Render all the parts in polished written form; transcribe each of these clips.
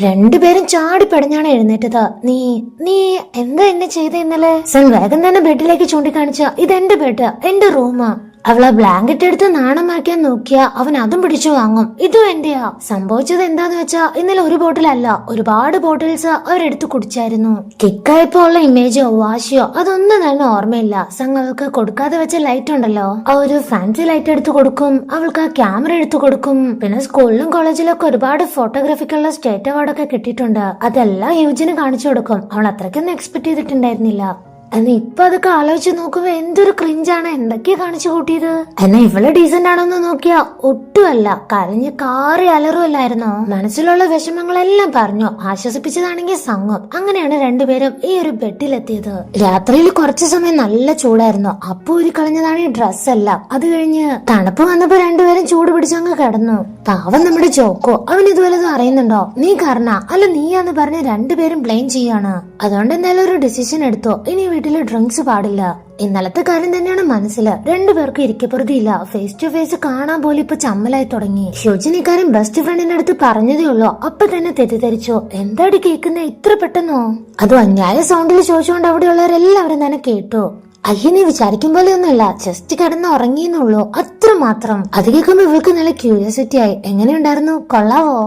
രണ്ടുപേരും ചാടി പടഞ്ഞാണ് എഴുന്നേറ്റത്. നീ നീ എന്താ എന്നെ ചെയ്ത ഇന്നലെ? സൺ വേഗം തന്നെ ബെഡിലേക്ക് ചൂണ്ടിക്കാണിച്ച ഇതെന്റെ ബെഡ്, എന്റെ റൂം. അവളെ ബ്ലാങ്കറ്റ് എടുത്ത് നാണമാക്കാൻ നോക്കിയ അവൻ അതും പിടിച്ചു വാങ്ങും. ഇതും എന്റെയാ. സംഭവിച്ചത് എന്താന്ന് വെച്ചാ ഇന്നലെ ഒരു ബോട്ടിലല്ല, ഒരുപാട് ബോട്ടിൽസ് അവരെടുത്ത് കുടിച്ചായിരുന്നു. കിക്കായപ്പോ ഉള്ള ഇമേജോ വാശിയോ അതൊന്നും തന്നെ ഓർമ്മയില്ല. സംഘം അവൾക്ക് കൊടുക്കാതെ വെച്ച ലൈറ്റ് ഉണ്ടല്ലോ, ആ ഒരു ഫാൻസി ലൈറ്റ് എടുത്തു കൊടുക്കും, അവൾക്ക് ആ ക്യാമറ എടുത്തു കൊടുക്കും. പിന്നെ സ്കൂളിലും കോളേജിലൊക്കെ ഒരുപാട് ഫോട്ടോഗ്രാഫിക്കുള്ള സ്റ്റേറ്റ് അവാർഡൊക്കെ കിട്ടിയിട്ടുണ്ട്. അതെല്ലാം യൂജിന് കാണിച്ചു കൊടുക്കും. അവൾ അത്രയ്ക്കൊന്നും എക്സ്പെക്ട് ചെയ്തിട്ടുണ്ടായിരുന്നില്ല. എന്നാ ഇപ്പൊ അതൊക്കെ ആലോചിച്ച് നോക്കുമ്പോ എന്തൊരു ക്രിഞ്ചാണ്, എന്തൊക്കെയാ കാണിച്ചു കൂട്ടിയത്. എന്നാ ഇവള് ഡീസന്റ് ആണോന്ന് നോക്കിയാ ഒട്ടുമല്ല. കരഞ്ഞ് കാറി അലറുമല്ലായിരുന്നോ. മനസ്സിലുള്ള വിഷമങ്ങളെല്ലാം പറഞ്ഞു ആശ്വസിപ്പിച്ചതാണെങ്കിൽ സംഘം. അങ്ങനെയാണ് രണ്ടുപേരും ഈ ഒരു ബെഡിലെത്തിയത്. രാത്രിയിൽ കുറച്ചു സമയം നല്ല ചൂടായിരുന്നു. അപ്പൊ ഒരു കളഞ്ഞതാണ് ഈ ഡ്രസ് എല്ലാം. അത് കഴിഞ്ഞ് തണുപ്പ് വന്നപ്പോ രണ്ടുപേരും ചൂട് പിടിച്ചങ്ങ് കിടന്നു. പാവം നമ്മുടെ ജോക്കോ, അവൻ ഇതുവല്ലതും അറിയുന്നുണ്ടോ? നീ കാരണ അല്ല നീയാന്ന് പറഞ്ഞ് രണ്ടുപേരും ബ്ലെയിം ചെയ്യാണ്. അതുകൊണ്ട് എന്തായാലും ഒരു ഡിസിഷൻ എടുത്തോ, ഇനി വീട്ടില് ഡ്രിങ്ക്സ് പാടില്ല. ഇന്നലത്തെ കാര്യം തന്നെയാണ് മനസ്സില്. രണ്ടുപേർക്കും ഇരിക്കപ്പുറതിയില്ല. ഫേസ് ടു ഫേസ് കാണാൻ പോലും ഇപ്പൊ ചമ്മലായി തുടങ്ങി. ഹ്യൂജിന് ഇക്കാര്യം ബെസ്റ്റ് ഫ്രണ്ടിന്റെ അടുത്ത് പറഞ്ഞതേ ഉള്ളൂ. അപ്പൊ തന്നെ തെറ്റിദ്ധരിച്ചു. എന്താടി കേൾക്കുന്ന ഇത്ര പെട്ടെന്നോ? അതും അന്യായ സൗണ്ടിൽ ചോദിച്ചുകൊണ്ട് അവിടെയുള്ളവരെല്ലാവരും തന്നെ കേട്ടു. അയ്യ, നീ വിചാരിക്കും പോലെ ഒന്നുമല്ല, ജസ്റ്റ് കിടന്ന് ഉറങ്ങിയെന്നുള്ളൂ, അത്ര മാത്രം. അത് കേൾക്കുമ്പോ ഇവൾക്ക് നല്ല ക്യൂരിയോസിറ്റി ആയി. എങ്ങനെയുണ്ടായിരുന്നു, കൊള്ളാവോ?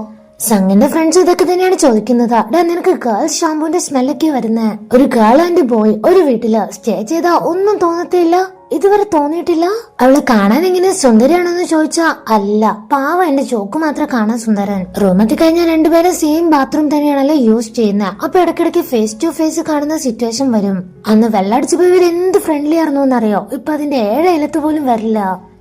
സംഘിന്റെ ഫ്രണ്ട്സ് ഇതൊക്കെ തന്നെയാണ് ചോദിക്കുന്നത്. ഡാ, നിനക്ക് ഗേൾസ് ഷാമ്പൂന്റെ സ്മെല്ലൊക്കെ വരുന്നേ. ഒരു ഗേൾ ആൻഡ് ബോയ് ഒരു വീട്ടില് സ്റ്റേ ചെയ്താ ഒന്നും തോന്നത്തില്ല? ഇതുവരെ തോന്നിയിട്ടില്ല? അവളെ കാണാൻ എങ്ങനെ സുന്ദരിയാണോന്ന് ചോദിച്ചാ അല്ല, പാവ എന്റെ ജോക്ക് മാത്രം കാണാൻ സുന്ദരൻ. റൂമെത്തി കഴിഞ്ഞാൽ രണ്ടുപേരും സെയിം ബാത്റൂം തന്നെയാണല്ലോ യൂസ് ചെയ്യുന്നത്. അപ്പൊ ഇടയ്ക്കിടയ്ക്ക് ഫേസ് ടു ഫേസ് കാണുന്ന സിറ്റുവേഷൻ വരും. അന്ന് വെള്ളടിച്ചു പോയവർ എന്ത് ഫ്രണ്ട്ലി ആയിരുന്നു എന്നറിയോ? ഇപ്പൊ അതിന്റെ 7 ഇലത്ത് പോലും വരില്ല.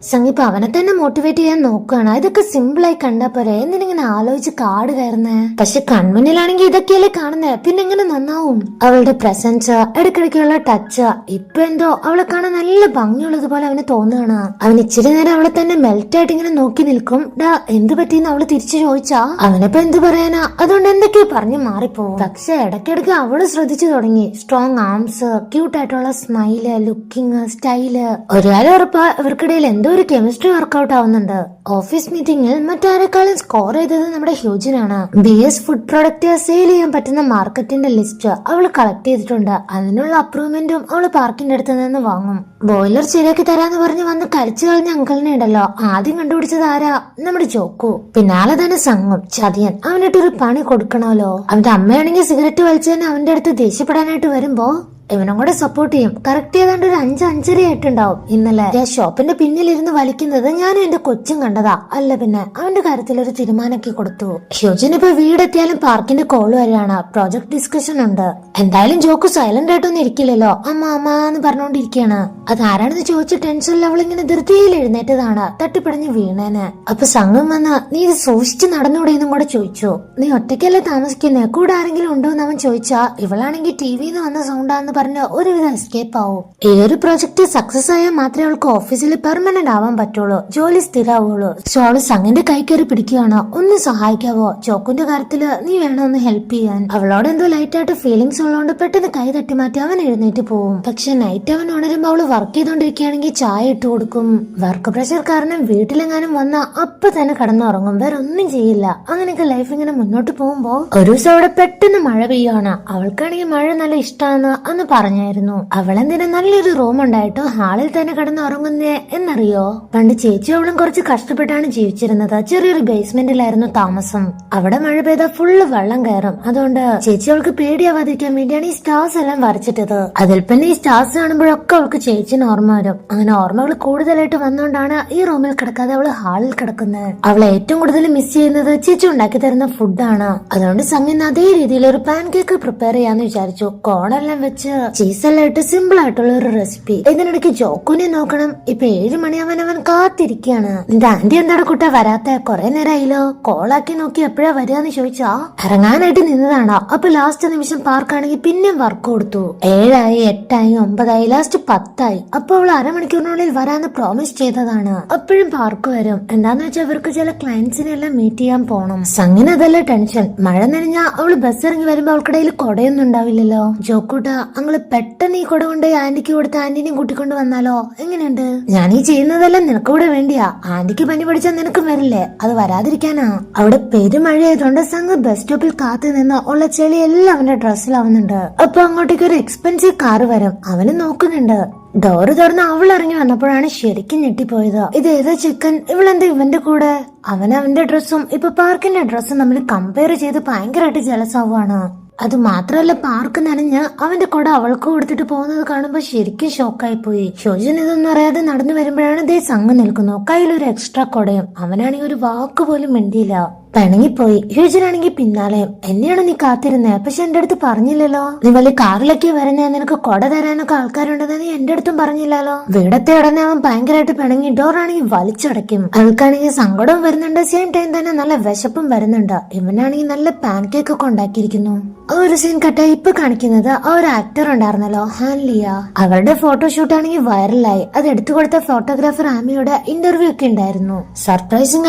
സംഗീപ് അവനെ തന്നെ മോട്ടിവേറ്റ് ചെയ്യാൻ നോക്കുകയാണ്. ഇതൊക്കെ സിമ്പിൾ ആയി കണ്ടാ പോരെ, എന്തിനിങ്ങനെ ആലോചിച്ച് കാട് കയറുന്നേ? പക്ഷെ കൺമുന്നിലാണെങ്കിൽ ഇതൊക്കെയല്ലേ കാണുന്നേ, പിന്നെ എങ്ങനെ നന്നാവും? അവളുടെ പ്രസൻസ്, ഇടയ്ക്കിടയ്ക്കുള്ള ടച്ച്, ഇപ്പൊ എന്തോ അവളെ കാണാൻ നല്ല ഭംഗിയുള്ളതുപോലെ അവന് തോന്നുകയാണ്. അവൻ ഇച്ചിരി നേരം അവളെ തന്നെ മെൽറ്റ് ആയിട്ട് ഇങ്ങനെ നോക്കി നിൽക്കും. ഡാ, എന്ത് പറ്റിയെന്ന് അവള് തിരിച്ചു ചോദിച്ചാ അവനിപ്പോ എന്ത് പറയാനാ? അതുകൊണ്ട് എന്തൊക്കെയോ പറഞ്ഞു മാറിപ്പോവും. പക്ഷെ ഇടയ്ക്കിടയ്ക്ക് അവള് ശ്രദ്ധിച്ചു തുടങ്ങി. സ്ട്രോങ് ആംസ്, ക്യൂട്ട് ആയിട്ടുള്ള സ്മൈല്, ലുക്കിംഗ്, സ്റ്റൈല്. ഒരാളെ ഉറപ്പാ ഇവർക്കിടയിൽ എന്തോ ഒരു കെമിസ്ട്രി വർക്ക്ഔട്ട് ആവുന്നുണ്ട്. ഓഫീസ് മീറ്റിംഗിൽ മറ്റാരെക്കാളും സ്കോർ ചെയ്തത് നമ്മുടെ ഹ്യൂജിനാണ്. BS ഫുഡ് പ്രൊഡക്റ്റ് സെയിൽ ചെയ്യാൻ പറ്റുന്ന മാർക്കറ്റിന്റെ ലിസ്റ്റ് അവള് കളക്ട് ചെയ്തിട്ടുണ്ട്. അതിനുള്ള അപ്രൂവ്മെന്റും അവള് പാർക്കിന്റെ അടുത്ത് നിന്ന് വാങ്ങും. ബോയിലർ ശരിയാക്കി തരാന്ന് പറഞ്ഞ് വന്ന് കരിച്ചു കളഞ്ഞ അങ്കിളിനെ ഉണ്ടല്ലോ, ആദ്യം കണ്ടുപിടിച്ചത് ആരാ? നമ്മുടെ ജോക്കു. പിന്നാലെ തന്നെ സംഘം, ചതിയൻ. അവനിട്ടൊരു പണി കൊടുക്കണമല്ലോ. അവന്റെ അമ്മയാണെങ്കിൽ സിഗരറ്റ് വലിച്ചതിന് അവന്റെ അടുത്ത് ദേഷ്യപ്പെടാനായിട്ട് വരുമ്പോ ഇവനും കൂടെ സപ്പോർട്ട് ചെയ്യും. കറക്റ്റ് ചെയ്താണ്ട് ഒരു 5-5:30 ആയിട്ടുണ്ടാവും. ഇന്നലെ ഷോപ്പിന്റെ പിന്നിലിരുന്ന് വലിക്കുന്നത് ഞാനും എന്റെ കൊച്ചും കണ്ടതാ. അല്ല പിന്നെ അവന്റെ കാര്യത്തിൽ ഒരു തീരുമാനമാക്കി കൊടുത്തു. ഹ്യൂജിന് ഇപ്പൊ വീടെത്തിയാലും പാർക്കിന്റെ കോള് വരികയാണ്. പ്രോജക്ട് ഡിസ്കഷൻ ഉണ്ട്. എന്തായാലും ജോക്ക് സൈലന്റ് ആയിട്ടൊന്നും ഇരിക്കില്ലല്ലോ. അമ്മ അമ്മ എന്ന് പറഞ്ഞോണ്ടിരിക്കുകയാണ്. അതാരാണെന്ന് ചോദിച്ച ടെൻഷനിൽ അവളിങ്ങനെ ധൃതിയിൽ എഴുന്നേറ്റതാണ്. തട്ടിപ്പടഞ്ഞ് വീണേന്. അപ്പൊ സംഘം വന്ന് നീ ഇത് സൂക്ഷിച്ച് നടന്നുകൂടെയെന്നും കൂടെ ചോദിച്ചു. നീ ഒറ്റയ്ക്കല്ലേ താമസിക്കുന്നേ, കൂടെ ആരെങ്കിലും ഉണ്ടോ എന്ന് അവൻ ചോദിച്ചാ ഇവളാണെങ്കിൽ ടിവിന്ന് വന്ന സൗണ്ടാന്ന് പറഞ്ഞ് ഒരുവിധം എസ്കേപ്പ് ആവും. ഈ ഒരു പ്രോജക്ട് സക്സസ് ആയാൽ മാത്രമേ അവൾക്ക് ഓഫീസിൽ പെർമനന്റ് ആവാൻ പറ്റുള്ളൂ, ജോലി സ്ഥിരാവുള്ളൂ. സോ അവള് സംഘിന്റെ കൈ കയറി പിടിക്കുകയാണ്. ഒന്ന് സഹായിക്കാവോ? ചോക്കുന്റെ കാര്യത്തില് നീ വേണം ഒന്ന് ഹെൽപ്പ് ചെയ്യാൻ. അവളോട് എന്തോ ലൈറ്റ് ആയിട്ട് ഫീലിംഗ്സ് ഉള്ളതുകൊണ്ട് പെട്ടെന്ന് കൈ തട്ടി മാറ്റി അവൻ എഴുന്നേറ്റ് പോവും. പക്ഷെ നൈറ്റ് അവൻ ഉണരുമ്പോ അവള് വർക്ക് ചെയ്തോണ്ടിരിക്കുകയാണെങ്കിൽ ചായ ഇട്ട് കൊടുക്കും. വർക്ക് പ്രഷർ കാരണം വീട്ടിലെങ്ങാനും വന്ന അപ്പൊ തന്നെ കടന്നുറങ്ങും, വേറെ ഒന്നും ചെയ്യില്ല. അങ്ങനെയൊക്കെ ലൈഫ് ഇങ്ങനെ മുന്നോട്ട് പോകുമ്പോ ഒരു ദിവസം അവിടെ പെട്ടെന്ന് മഴ പെയ്യാണ്. അവൾക്കാണെങ്കിൽ മഴ നല്ല ഇഷ്ടമാണ് അന്ന് പറഞ്ഞായിരുന്നു. അവളെന്തിനാ നല്ലൊരു റൂം ഉണ്ടായിട്ട് ഹാളിൽ തന്നെ കിടന്ന് ഉറങ്ങുന്നേ എന്നറിയോ? പണ്ട് ചേച്ചി അവളും കുറച്ച് കഷ്ടപ്പെട്ടാണ് ജീവിച്ചിരുന്നത്. ചെറിയൊരു ബേസ്മെന്റിലായിരുന്നു താമസം. അവിടെ മഴ പെയ്താൽ ഫുള്ള് വെള്ളം കയറും. അതുകൊണ്ട് ചേച്ചി അവൾക്ക് പേടിയാവാതിരിക്കാൻ വേണ്ടിയാണ് ഈ സ്റ്റാർസ് എല്ലാം വരച്ചിട്ടത്. അതിൽ പിന്നെ ഈ സ്റ്റാർസ് കാണുമ്പോഴൊക്കെ അവൾക്ക് ചേച്ചിന് ഓർമ്മ വരും. അങ്ങനെ ഓർമ്മകൾ കൂടുതലായിട്ട് വന്നുകൊണ്ടാണ് ഈ റൂമിൽ കിടക്കാതെ അവള് ഹാളിൽ കിടക്കുന്നത്. അവൾ ഏറ്റവും കൂടുതൽ മിസ് ചെയ്യുന്നത് ചേച്ചി ഉണ്ടാക്കി തരുന്ന ഫുഡാണ്. അതുകൊണ്ട് സംഗീത അതേ രീതിയിൽ ഒരു പാൻ കേക്ക് പ്രിപ്പയർ ചെയ്യാന്ന് വിചാരിച്ചു. കോണെല്ലാം വെച്ച് ചീസെല്ലാം ഇട്ട് സിമ്പിൾ ആയിട്ടുള്ള ഒരു റെസിപ്പി. ഇതിനിടയ്ക്ക് ജോക്കുനെ നോക്കണം. ഇപ്പൊ 7 മണിയാവാൻ അവൻ കാത്തിരിക്കുകയാണ്. നിന്റെ ആന്റി എന്താണ് കുട്ട വരാത്ത? കുറെ നേരമായില്ലോ. കോളാക്കി നോക്കി എപ്പോഴാ വരികയെന്ന് ചോദിച്ചാ ഇറങ്ങാനായിട്ട് നിന്നതാണോ? അപ്പൊ ലാസ്റ്റ് നിമിഷം പാർക്കാണെങ്കിൽ പിന്നെ വർക്ക് കൊടുത്തു. 7 ആയി, 8 ആയി, 9 ആയി, ലാസ്റ്റ് 10 ആയി. അപ്പൊ അവൾ അരമണിക്കൂറിനുള്ളിൽ വരാന്ന് പ്രോമിസ് ചെയ്തതാണ്. അപ്പോഴും പാർക്ക് വരും. എന്താന്ന് വെച്ചാൽ അവർക്ക് ചില ക്ലയന്റ്സിനെ എല്ലാം മീറ്റ് ചെയ്യാൻ പോണം. സംഗിന് അതല്ല ടെൻഷൻ. മഴ നനഞ്ഞാ അവള് ബസ് ഇറങ്ങി വരുമ്പോ അവൾക്കിടയിൽ കൊടയൊന്നും ഉണ്ടാവില്ലല്ലോ. ജോക്കൂട്ട അങ്ങള് പെട്ടെന്ന് ഈ കുട കൊണ്ട് ആന്റിക്ക് കൊടുത്ത് ആന്റിനെയും കൂട്ടിക്കൊണ്ട് വന്നാലോ? എങ്ങനെയുണ്ട്? ഞാൻ ഈ ചെയ്യുന്നതെല്ലാം നിനക്കൂടെ വേണ്ടിയാ. ആന്റിക്ക് പനി പിടിച്ചാൽ നിനക്കും വരില്ലേ? അത് വരാതിരിക്കാനാ. അവിടെ പെരുമഴയായതുകൊണ്ട് സംഘ ബസ് സ്റ്റോപ്പിൽ കാത്തു നിന്ന് ഉള്ള ചെളി എല്ലാം അവന്റെ ഡ്രസ്സിലാവുന്നുണ്ട്. അപ്പൊ അങ്ങോട്ടേക്ക് ഒരു എക്സ്പെൻസീവ് കാറ് വരും. അവന് നോക്കുന്നുണ്ട്. ഡോറ് തുറന്ന് അവൾ ഇറങ്ങി വന്നപ്പോഴാണ് ശരിക്കും ഞെട്ടിപ്പോയത്. ഇത് ഏതാ ചിക്കൻ? ഇവളെന്താ ഇവന്റെ കൂടെ? അവന്റെ ഡ്രസ്സും ഇപ്പൊ പാർക്കിന്റെ ഡ്രസ്സും തമ്മിൽ കമ്പയർ ചെയ്ത് ഭയങ്കരമായിട്ട് ജലസാവാണ്. അത് മാത്രല്ല പാർക്ക് നനഞ്ഞ് അവന്റെ കുട അവൾക്ക് കൊടുത്തിട്ട് പോകുന്നത് കാണുമ്പോ ശരിക്കും ഷോക്കായി പോയി. ഹ്യൂജൻ ഇതൊന്നും അറിയാതെ നടന്നു വരുമ്പോഴാണ് ദേ സംഘം നിൽക്കുന്നു, കയ്യിലൊരു എക്സ്ട്രാ കുടയും. അവനാണെങ്കിൽ ഒരു വാക്ക് പോലും മിണ്ടിയില്ല, പിണങ്ങിപ്പോയി. ഹ്യൂജനാണെങ്കിൽ പിന്നാലെ, എന്നെയാണ് നീ കാത്തിരുന്നേ? പക്ഷെ എന്റെ അടുത്ത് പറഞ്ഞില്ലല്ലോ. നീ വലിയ കാറിലൊക്കെ വരുന്നേ, നിനക്ക് കൊട തരാനൊക്കെ ആൾക്കാരുണ്ടെന്ന് നീ എന്റെ അടുത്തും പറഞ്ഞില്ലല്ലോ. വീടത്തെ ഉടനെ അവൻ ഭയങ്കരമായിട്ട് പിണങ്ങി ഡോറാണെങ്കിൽ വലിച്ചടയ്ക്കും. അവൾക്കാണെങ്കിൽ സങ്കടവും വരുന്നുണ്ട്, സെയിം ടൈം തന്നെ നല്ല വിശപ്പും വരുന്നുണ്ട്. ഇവനാണെങ്കിൽ നല്ല പാൻ കേക്ക് ഒക്കെ ഉണ്ടാക്കിയിരിക്കുന്നു. ഒരു സീൻ കട്ടായി ഇപ്പൊ കാണിക്കുന്നത് ആ ഒരു ആക്ടർ ഉണ്ടായിരുന്നല്ലോ, ഹാൻലിയ. അവരുടെ ഫോട്ടോഷൂട്ട് ആണെങ്കിൽ വൈറലായി. അത് എടുത്തു കൊടുത്ത ഫോട്ടോഗ്രാഫർ ആമിയുടെ ഇന്റർവ്യൂ ഒക്കെ ഉണ്ടായിരുന്നു. സർപ്രൈസിംഗ്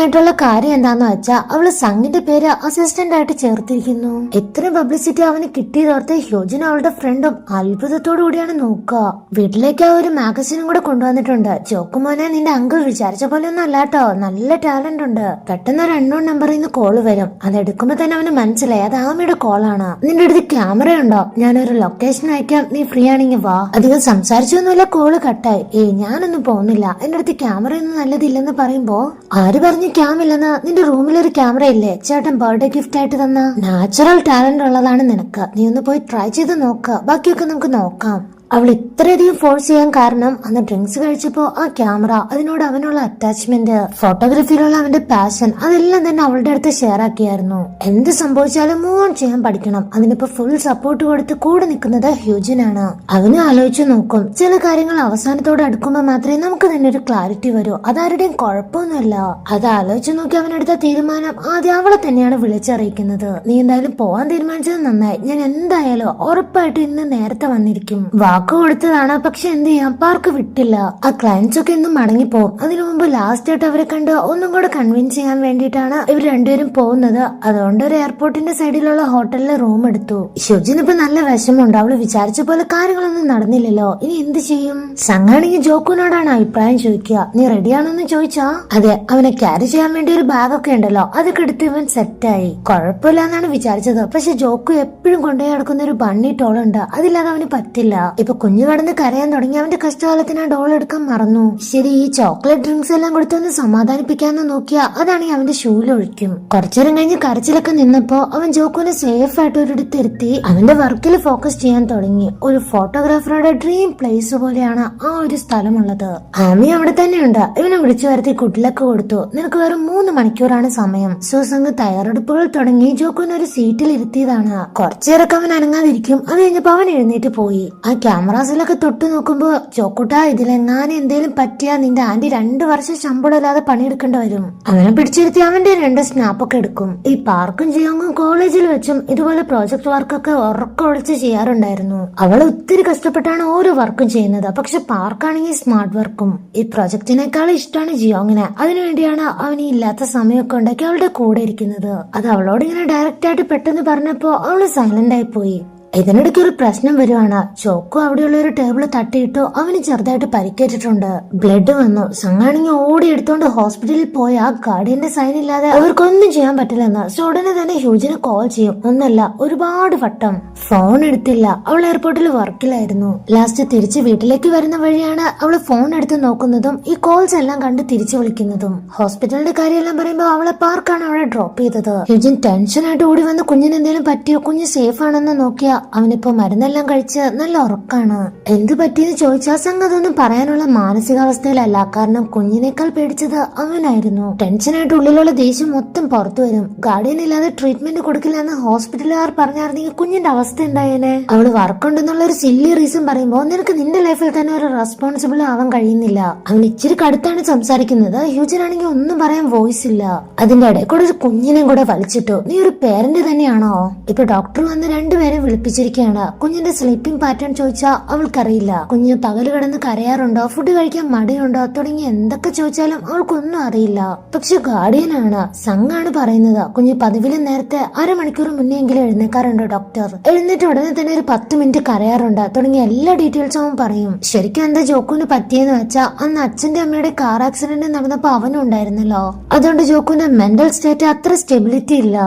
ആയിട്ടുള്ള കാര്യം എന്താന്ന് വെച്ചാൽ അവള് സംഗിന്റെ പേര് അസിസ്റ്റന്റ് ആയിട്ട് ചേർത്തിരിക്കുന്നു. ഇത്രയും പബ്ലിസിറ്റി അവന് കിട്ടിയതോർത്ത് ഹ്യൂജനും അവളുടെ ഫ്രണ്ടും അത്ഭുതത്തോടു കൂടിയാണ് നോക്കുക. വീട്ടിലേക്ക് ആ ഒരു മാഗസിനും കൂടെ കൊണ്ടുവന്നിട്ടുണ്ട്. ചോക്കുമോനെ, നിന്റെ അങ്കിൾ വിചാരിച്ച പോലെ ഒന്നും അല്ലാട്ടോ, നല്ല ടാലന്റ് ഉണ്ട്. പെട്ടെന്ന് ഒരു അൺനോൺ നമ്പറിൽ നിന്ന് കോള് വരും. അത് എടുക്കുമ്പോ തന്നെ അവന് മനസ്സിലായി അത് ആമിയുടെ കോളാണ്. നിന്റെ അടുത്ത് ക്യാമറ ഉണ്ടോ? ഞാനൊരു ലൊക്കേഷൻ അയക്കാം, നീ ഫ്രീ ആണെങ്കിൽ വാ. അധികം സംസാരിച്ചൊന്നുമില്ല, കോള് കട്ടായി. ഞാനൊന്നും പോകുന്നില്ല, എന്റെ അടുത്ത് ക്യാമറ ഒന്നും നല്ലതില്ലെന്ന് പറയുമ്പോ, ആര് പറഞ്ഞു ക്യാം ഇല്ലെന്ന്? നിന്റെ റൂമിലൊരു ക്യാമറ ഇല്ലേ? ചേട്ടൻ ബർത്ത്ഡേ ഗിഫ്റ്റ് ആയിട്ട് തന്ന. നാച്ചുറൽ ടാലന്റ് ഉള്ളതാണ് നിനക്ക്, നീ ഒന്ന് പോയി ട്രൈ ചെയ്ത് നോക്ക, ബാക്കിയൊക്കെ നമുക്ക് നോക്കാം. അവൾ ഇത്രയധികം ഫോഴ്സ് ചെയ്യാൻ കാരണം അന്ന് ഡ്രിങ്ക്സ് കഴിച്ചപ്പോ ആ ക്യാമറ, അതിനോട് അവനുള്ള അറ്റാച്ച്മെന്റ്, ഫോട്ടോഗ്രാഫിയിലുള്ള അവന്റെ പാഷൻ, അതെല്ലാം തന്നെ അവളുടെ അടുത്ത് ഷെയർ ആക്കിയായിരുന്നു. എന്ത് സംഭവിച്ചാലും മൂവ് ഓൺ ചെയ്യാൻ പഠിക്കണം. അതിനിപ്പോ ഫുൾ സപ്പോർട്ട് കൊടുത്ത് കൂടെ നിൽക്കുന്നത് ഹ്യൂജനാണ്. അവന് ആലോചിച്ചു നോക്കും, ചില കാര്യങ്ങൾ അവസാനത്തോടെ അടുക്കുമ്പോ മാത്രമേ നമുക്ക് തന്നെ ഒരു ക്ലാരിറ്റി വരൂ. അതാരുടെയും കുഴപ്പമൊന്നുമല്ല. അത് ആലോചിച്ചു നോക്കി അവനെടുത്ത തീരുമാനം ആദ്യം അവളെ തന്നെയാണ് വിളിച്ചറിയിക്കുന്നത്. നീ എന്തായാലും പോവാൻ തീരുമാനിച്ചത് നന്നായി. ഞാൻ എന്തായാലും ഉറപ്പായിട്ട് ഇന്ന് നേരത്തെ വന്നിരിക്കും. വാക്ക് കൊടുത്തതാണ്, പക്ഷെ എന്ത് ചെയ്യാം, പാർക്ക് വിട്ടില്ല. ആ ക്ലയൻസ് ഒക്കെ ഇന്നും മടങ്ങിപ്പോവും. അതിനു മുമ്പ് ലാസ്റ്റ് ആയിട്ട് അവരെ കണ്ട് ഒന്നും കൂടെ കൺവിൻസ് ചെയ്യാൻ വേണ്ടിയിട്ടാണ് ഇവർ രണ്ടുപേരും പോകുന്നത്. അതുകൊണ്ട് ഒരു എയർപോർട്ടിന്റെ സൈഡിലുള്ള ഹോട്ടലിൽ റൂം എടുത്തു. ഷുജിനിപ്പോ നല്ല വിഷമമുണ്ട്. അവള് വിചാരിച്ച പോലെ കാര്യങ്ങളൊന്നും നടന്നില്ലല്ലോ, ഇനി എന്ത് ചെയ്യും? സംഘാണെങ്കിൽ ജോക്കുനോടാണ് അഭിപ്രായം ചോദിക്കുക. നീ റെഡിയാണോന്ന് ചോദിച്ചാ, അതെ, അവനെ ക്യാരി ചെയ്യാൻ വേണ്ടി ഒരു ബാഗ് ഒക്കെ ഉണ്ടല്ലോ, അതൊക്കെ എടുത്ത് ഇവൻ സെറ്റായി. കുഴപ്പമില്ല എന്നാണ് വിചാരിച്ചത്. പക്ഷെ ജോക്കു എപ്പോഴും കൊണ്ടുപോയി നടക്കുന്ന ഒരു ബണ്ണി ടോളുണ്ട്, അതില്ലാതെ അവന് പറ്റില്ല. ഇപ്പൊ കുഞ്ഞു കടന്ന് കരയാൻ തുടങ്ങി. അവന്റെ കഷ്ടകാലത്തിന് ആ ഡോൾ എടുക്കാൻ മറന്നു. ശരി, ഈ ചോക്ലേറ്റ് ഡ്രിങ്ക്സ് എല്ലാം കൊടുത്തൊന്ന് സമാധാനിപ്പിക്കാന്ന് നോക്കിയാ അതാണെങ്കിൽ അവന്റെ ഷൂലൊഴിക്കും. കുറച്ചേരം കഴിഞ്ഞ് കരച്ചിലൊക്കെ നിന്നപ്പോ അവൻ ജോക്കുവിനെ സേഫ് ആയിട്ട് ഒരിടത്ത് ഇരുത്തി അവന്റെ വർക്കിൽ ഫോക്കസ് ചെയ്യാൻ തുടങ്ങി. ഒരു ഫോട്ടോഗ്രാഫറുടെ ഡ്രീം പ്ലേസ് പോലെയാണ് ആ ഒരു സ്ഥലമുള്ളത്. ആമി അവിടെ തന്നെയുണ്ട്. ഇവനെ വിളിച്ചു വരുത്തി കുട്ടിലൊക്കെ കൊടുത്തു. നിനക്ക് വെറും 3 മണിക്കൂറാണ് സമയം. സുസംഗ് തയ്യാറെടുപ്പുകൾ തുടങ്ങി ജോക്കുവിനെ ഒരു സീറ്റിൽ ഇരുത്തിയതാണ്. കുറച്ചേരൊക്കെ അവൻ അനങ്ങാതിരിക്കും. അത് കഴിഞ്ഞപ്പോ അവൻ എഴുന്നേറ്റ് പോയി. ആ ക്യാമറാസിലൊക്കെ തൊട്ട് നോക്കുമ്പോ, ചോക്കുട്ട, ഇതിലെങ്ങാനും എന്തേലും പറ്റിയാ നിന്റെ ആന്റി 2 വർഷം ശമ്പളം ഇല്ലാതെ പണിയെടുക്കേണ്ടി വരും. അവനെ പിടിച്ചിരുത്തി അവന്റെ 2 സ്നാപ്പൊക്കെ എടുക്കും. ഈ പാർക്കും ജിയോങ്ങും കോളേജിൽ വെച്ചും ഇതുപോലെ പ്രോജക്ട് വർക്കൊക്കെ ഉറക്കൊഴിച്ച് ചെയ്യാറുണ്ടായിരുന്നു. അവൾ ഒത്തിരി കഷ്ടപ്പെട്ടാണ് ഓരോ വർക്കും ചെയ്യുന്നത്. പക്ഷെ പാർക്കാണെങ്കിൽ സ്മാർട്ട് വർക്കും. ഈ പ്രൊജക്ടിനേക്കാളും ഇഷ്ടമാണ് ജിയോങ്ങിനെ. അതിനുവേണ്ടിയാണ് അവൻ ഈ ഇല്ലാത്ത സമയമൊക്കെ ഉണ്ടാക്കി അവളുടെ കൂടെ ഇരിക്കുന്നത്. അത് അവളോട് ഇങ്ങനെ ഡയറക്റ്റ് ആയിട്ട് പെട്ടെന്ന് പറഞ്ഞപ്പോ അവള് സൈലന്റ് ആയി പോയി. ഇതിനിടയ്ക്ക് ഒരു പ്രശ്നം വരുവാണ്. ചോക്കു അവിടെയുള്ള ഒരു ടേബിള് തട്ടിയിട്ടു. അവന് ചെറുതായിട്ട് പരിക്കേറ്റിട്ടുണ്ട്. ബ്ലഡ് വന്നു. സംഘാണെങ്കിൽ ഓടി എടുത്തോണ്ട് ഹോസ്പിറ്റലിൽ പോയ ആ ഗാർഡിയന്റെ സൈൻ ഇല്ലാതെ അവർക്കൊന്നും ചെയ്യാൻ പറ്റില്ലെന്ന്. സോ ഉടനെ തന്നെ ഹ്യൂജിനെ കോൾ ചെയ്യും. ഒന്നല്ല, ഒരുപാട് വട്ടം. ഫോൺ എടുത്തില്ല. അവൾ എയർപോർട്ടിൽ വർക്കിലായിരുന്നു. ലാസ്റ്റ് തിരിച്ച് വീട്ടിലേക്ക് വരുന്ന വഴിയാണ് അവള് ഫോൺ എടുത്ത് നോക്കുന്നതും ഈ കോൾസ് എല്ലാം കണ്ട് തിരിച്ചു വിളിക്കുന്നതും. ഹോസ്പിറ്റലിന്റെ കാര്യമെല്ലാം പറയുമ്പോ അവളെ പാർക്കാണ് അവളെ ഡ്രോപ്പ് ചെയ്തത്. ഹ്യൂജിൻ ടെൻഷനായിട്ട് ഓടി വന്ന് കുഞ്ഞിന് എന്തെങ്കിലും പറ്റിയോ, കുഞ്ഞ് സേഫ് ആണെന്ന് നോക്കിയ അവനിപ്പോ മരുന്നെല്ലാം കഴിച്ച് നല്ല ഉറക്കാണ്. എന്ത് പറ്റിയെന്ന് ചോദിച്ചാൽ സംഘം അതൊന്നും പറയാനുള്ള മാനസികാവസ്ഥയിലല്ല. കാരണം കുഞ്ഞിനേക്കാൾ പേടിച്ചത് അവനായിരുന്നു. ടെൻഷനായിട്ട് ഉള്ളിലുള്ള ദേഷ്യം മൊത്തം പുറത്തു വരും. ഗാർഡിയൻ ഇല്ലാതെ ട്രീറ്റ്മെന്റ് കൊടുക്കില്ല എന്ന് ഹോസ്പിറ്റലുകാർ പറഞ്ഞായിരുന്നെങ്കിൽ കുഞ്ഞിന്റെ അവസ്ഥ എന്തായേനെ? അവള് വർക്കുണ്ടെന്നുള്ള ഒരു സില്ലി റീസൺ പറയുമ്പോ നിനക്ക് നിന്റെ ലൈഫിൽ തന്നെ ഒരു റെസ്പോൺസിബിൾ ആവാൻ കഴിയുന്നില്ല. അവൻ ഇച്ചിരി കടുത്താണ് സംസാരിക്കുന്നത്. ഹ്യൂജനാണെങ്കിൽ ഒന്നും പറയാൻ വോയിസ് ഇല്ല. അതിന്റെ ഇടയിൽ കൂടെ ഒരു കുഞ്ഞിനെയും കൂടെ വലിച്ചിട്ടു. നീ ഒരു പേരന്റ് തന്നെയാണോ? ഇപ്പൊ ഡോക്ടർ വന്ന് 2 പേരെ വിളിപ്പിച്ചു. പഠിപ്പിച്ചിരിക്കുകയാണ്. കുഞ്ഞിന്റെ സ്ലീപ്പിംഗ് പാറ്റേൺ ചോദിച്ചാൽ അവൾക്കറിയില്ല. കുഞ്ഞ് പകല് കിടന്ന് കരയാറുണ്ടോ, ഫുഡ് കഴിക്കാൻ മടിയുണ്ടോ തുടങ്ങി എന്തൊക്കെ ചോദിച്ചാലും അവൾക്കൊന്നും അറിയില്ല. പക്ഷെ ഗാർഡിയനാണ്, സംഘാണ് പറയുന്നത് കുഞ്ഞ് പതിവിലും നേരത്തെ അരമണിക്കൂർ മുന്നെങ്കിലും എഴുന്നേക്കാറുണ്ട് ഡോക്ടർ. എഴുന്നേറ്റ് ഉടനെ തന്നെ ഒരു 10 മിനിറ്റ് കരയാറുണ്ട് തുടങ്ങിയ എല്ലാ ഡീറ്റെയിൽസും അവൻ പറയും. ശരിക്കും എന്താ ജോക്കുവിന് പറ്റിയെന്ന് വെച്ചാൽ അന്ന് അച്ഛന്റെ അമ്മയുടെ കാർ ആക്സിഡന്റ് നടന്നപ്പോ അവനും ഉണ്ടായിരുന്നല്ലോ. അതുകൊണ്ട് ജോക്കുവിന്റെ മെന്റൽ സ്റ്റേറ്റ് അത്ര സ്റ്റെബിലിറ്റി ഇല്ല.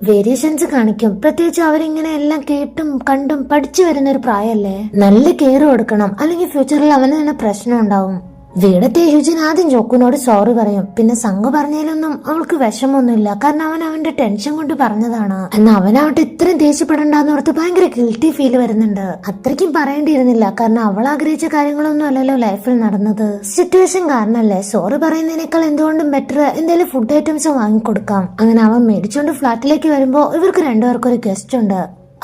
വേരിയേഷൻസ് കാണിക്കും. പ്രത്യേകിച്ച് അവരിങ്ങനെ എല്ലാം കേട്ടും കണ്ടും പഠിച്ചു വരുന്ന ഒരു പ്രായമല്ലേ. നല്ല കെയർ കൊടുക്കണം, അല്ലെങ്കിൽ ഫ്യൂച്ചറിൽ അവന് തന്നെ പ്രശ്നം ഉണ്ടാവും. വീടത്തെ ഹ്യൂജൻ ആദ്യം ജോക്കുവിനോട് സോറി പറയും. പിന്നെ സംഘ പറഞ്ഞതിലൊന്നും അവൾക്ക് വിഷമൊന്നുമില്ല, കാരണം അവൻ അവന്റെ ടെൻഷൻ കൊണ്ട് പറഞ്ഞതാണ്. എന്നാൽ അവനവട്ട് ഇത്രയും ദേഷ്യപ്പെടണ്ടെന്ന് ഓർത്ത് ഭയങ്കര ഗിൽറ്റി ഫീൽ വരുന്നുണ്ട്. അത്രയ്ക്കും പറയേണ്ടിയിരുന്നില്ല, കാരണം അവൾ ആഗ്രഹിച്ച കാര്യങ്ങളൊന്നും അല്ലല്ലോ ലൈഫിൽ നടന്നത്. സിറ്റുവേഷൻ കാരണല്ലേ. സോറി പറയുന്നതിനേക്കാൾ എന്തുകൊണ്ടും ബെറ്റർ എന്തെങ്കിലും ഫുഡ് ഐറ്റംസ് വാങ്ങിക്കൊടുക്കാം. അങ്ങനെ അവൻ മേടിച്ചോണ്ട് ഫ്ലാറ്റിലേക്ക് വരുമ്പോ ഇവർക്ക് രണ്ടുപേർക്കും ഒരു ഗസ്റ്റ് ഉണ്ട്.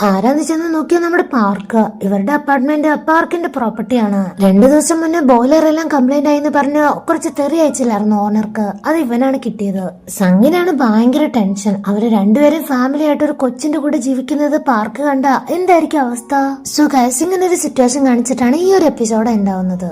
ആരാന്ന് ചെന്ന് നോക്കിയാൽ നമ്മുടെ പാർക്ക്. ഇവരുടെ അപ്പാർട്ട്മെന്റ് പാർക്കിന്റെ പ്രോപ്പർട്ടിയാണ്. 2 ദിവസം മുന്നേ ബോയിലർ എല്ലാം കംപ്ലൈന്റ് ആയിന്ന് പറഞ്ഞ് കുറച്ച് തെറി അയച്ചില്ലായിരുന്നു ഓണർക്ക്. അത് ഇവനാണ് കിട്ടിയത്. സംഗിനാണ് ഭയങ്കര ടെൻഷൻ. അവര് രണ്ടുപേരും ഫാമിലി ആയിട്ട് ഒരു കൊച്ചിന്റെ കൂടെ ജീവിക്കുന്നത് പാർക്ക് കണ്ട എന്തായിരിക്കും അവസ്ഥ. സോ ഗൈസ്, ഇങ്ങനെ ഒരു സിറ്റുവേഷൻ കാണിച്ചിട്ടാണ് ഈ ഒരു എപ്പിസോഡ് ഉണ്ടാവുന്നത്.